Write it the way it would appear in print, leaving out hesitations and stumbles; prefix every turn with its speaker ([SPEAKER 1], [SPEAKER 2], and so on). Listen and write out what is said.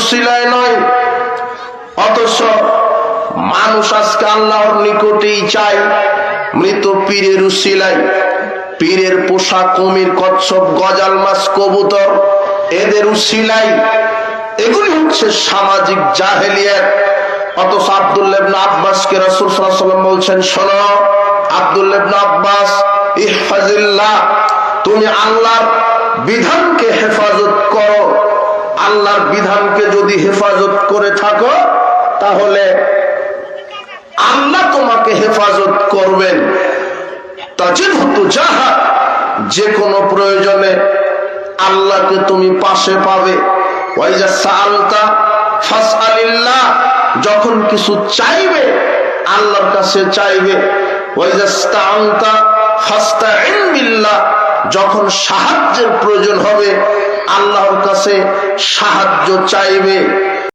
[SPEAKER 1] উসিলায় নয়। অথচ মানুষ আজকে আল্লাহর নিকটেই চায় মৃত পীরের উসিলায়। পীরের পোষা কুমির, কচ্ছপ, গজাল মাছ, কবুতর, এদের উসিলায়। এগুলি হচ্ছে সামাজিক জাহেলিয়াত। অথচ আব্দুল্লাহ ইবনে আব্বাসকে রাসূল সাল্লাল্লাহু আলাইহি ওয়াসাল্লাম বলছেন, শোনো আব্দুল্লাহ ইবনে আব্বাস, ইহফাজিল্লাহ, তুমি আল্লাহর বিধানকে হেফাজত করো। আল্লাহর বিধানকে যদি হেফাজত করে থাকো তাহলে আল্লাহ তোমাকে হেফাজত করবেন। তাজিদহু তুজাহা, যে কোনো প্রয়োজনে আল্লাহকে তুমি পাশে পাবে। ওয়াইজা সাআলতা ফাসআলিল্লাহ, যখন কিছু চাইবে আল্লাহর কাছে চাইবে। ওয়াইজা ইসতাআনতা ফাসতাইন বিল্লাহ, যখন সাহায্যের প্রয়োজন হবে আল্লাহর কাছে সাহায্য চাইবে।